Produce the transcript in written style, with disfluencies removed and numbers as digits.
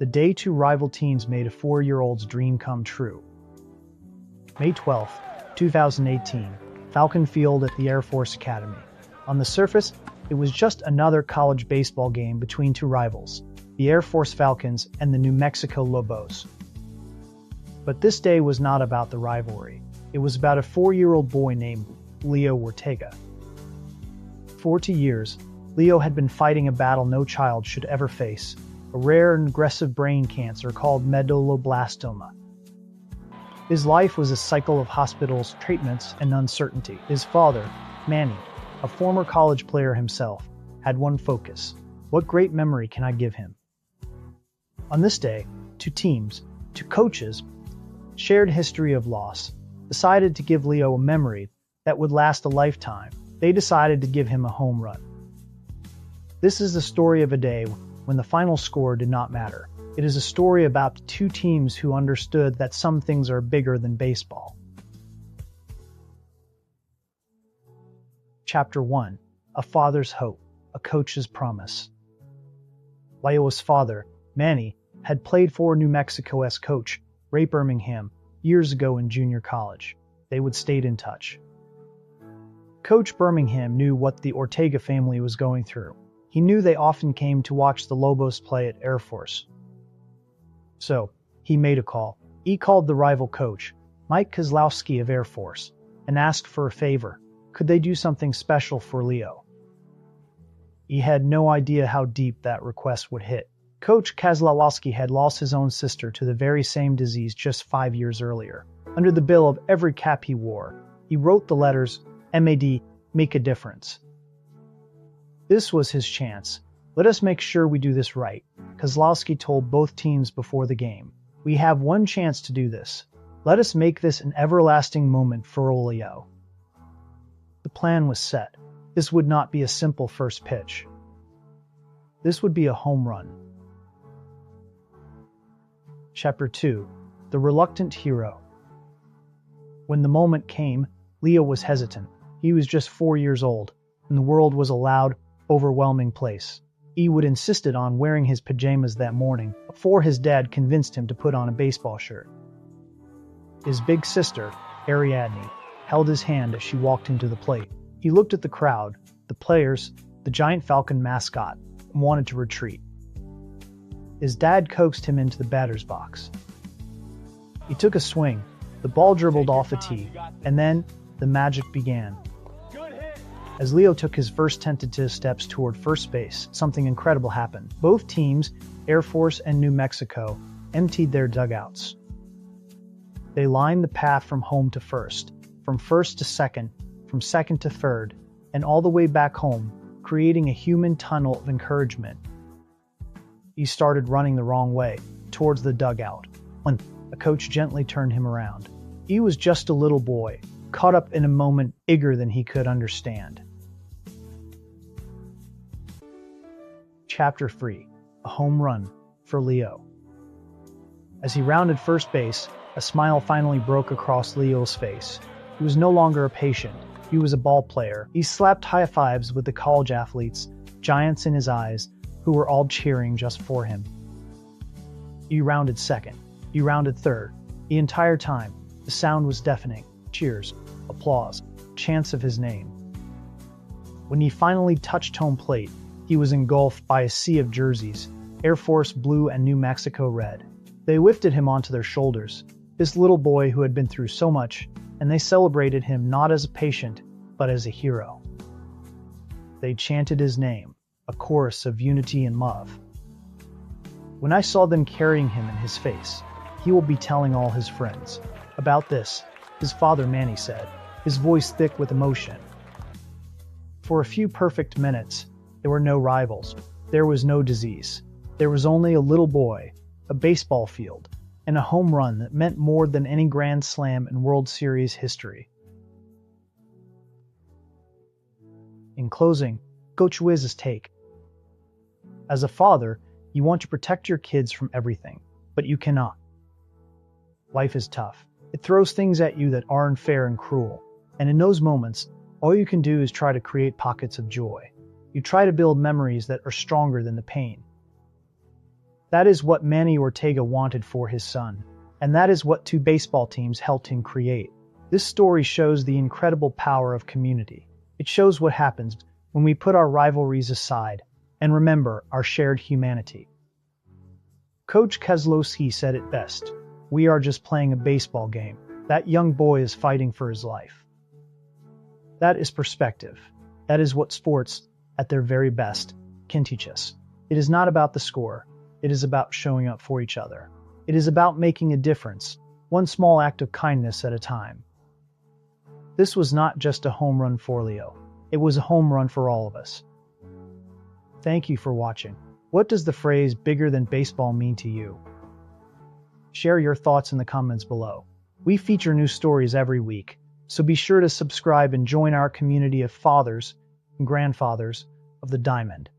the day two rival teams made a 4-year-old's dream come true. May 12, 2018, Falcon Field at the Air Force Academy. On the surface, it was just another college baseball game between two rivals, the Air Force Falcons and the New Mexico Lobos. But this day was not about the rivalry. It was about a 4-year-old boy named Lio Ortega. 40 years, Lio had been fighting a battle no child should ever face, a rare and aggressive brain cancer called medulloblastoma. His life was a cycle of hospitals, treatments, and uncertainty. His father, Manny, a former college player himself, had one focus: what great memory can I give him? On this day, two teams, two coaches, shared history of loss, decided to give Lio a memory that would last a lifetime. They decided to give him a home run. This is the story of a day when the final score did not matter. It is a story about two teams who understood that some things are bigger than baseball. Chapter 1. A Father's Hope, a Coach's Promise. Lio's father, Manny, had played for New Mexico as coach, Ray Birmingham, years ago in junior college. They would stay in touch. Coach Birmingham knew what the Ortega family was going through. He knew they often came to watch the Lobos play at Air Force. So, he made a call. He called the rival coach, Mike Kazlausky of Air Force, and asked for a favor. Could they do something special for Lio? He had no idea how deep that request would hit. Coach Kazlausky had lost his own sister to the very same disease just 5 years earlier. Under the bill of every cap he wore, he wrote the letters, MAD, make a difference. This was his chance. Let us make sure we do this right, Kazlausky told both teams before the game. We have one chance to do this. Let us make this an everlasting moment for Lio. The plan was set. This would not be a simple first pitch. This would be a home run. Chapter 2. The Reluctant Hero. When the moment came, Lio was hesitant. He was just 4 years old, and the world was a loud, overwhelming place. He would insisted on wearing his pajamas that morning before his dad convinced him to put on a baseball shirt. His big sister, Ariadne, held his hand as she walked him to the plate. He looked at the crowd, the players, the giant Falcon mascot, and wanted to retreat. His dad coaxed him into the batter's box. He took a swing, the ball dribbled off a tee, and then the magic began. As Lio took his first tentative steps toward first base, something incredible happened. Both teams, Air Force and New Mexico, emptied their dugouts. They lined the path from home to first, from first to second, from second to third, and all the way back home, creating a human tunnel of encouragement. He started running the wrong way, towards the dugout, when a coach gently turned him around. He was just a little boy, caught up in a moment bigger than he could understand. Chapter 3. A Home Run for Lio. As he rounded first base, a smile finally broke across Lio's face. He was no longer a patient. He was a ball player. He slapped high fives with the college athletes, giants in his eyes, who were all cheering just for him. He rounded second. He rounded third. The entire time, the sound was deafening. Cheers, applause, chants of his name. When he finally touched home plate, he was engulfed by a sea of jerseys, Air Force blue and New Mexico red. They lifted him onto their shoulders, this little boy who had been through so much, and they celebrated him not as a patient, but as a hero. They chanted his name, a chorus of unity and love. When I saw them carrying him in his face, he will be telling all his friends about this, his father Manny said, his voice thick with emotion. For a few perfect minutes, there were no rivals. There was no disease. There was only a little boy, a baseball field, and a home run that meant more than any Grand Slam in World Series history. In closing, Coach Wiz's take. As a father, you want to protect your kids from everything, but you cannot. Life is tough. It throws things at you that are unfair and cruel. And in those moments, all you can do is try to create pockets of joy. You try to build memories that are stronger than the pain. That is what Manny Ortega wanted for his son, and that is what two baseball teams helped him create. This story shows the incredible power of community. It shows what happens when we put our rivalries aside and remember our shared humanity. Coach Kazlausky said it best, "We are just playing a baseball game. That young boy is fighting for his life." That is perspective. That is what sports, at their very best, can teach us. It is not about the score. It is about showing up for each other. It is about making a difference, one small act of kindness at a time. This was not just a home run for Lio. It was a home run for all of us. Thank you for watching. What does the phrase "bigger than baseball" mean to you? Share your thoughts in the comments below. We feature new stories every week, so be sure to subscribe and join our community of fathers and grandfathers of the diamond.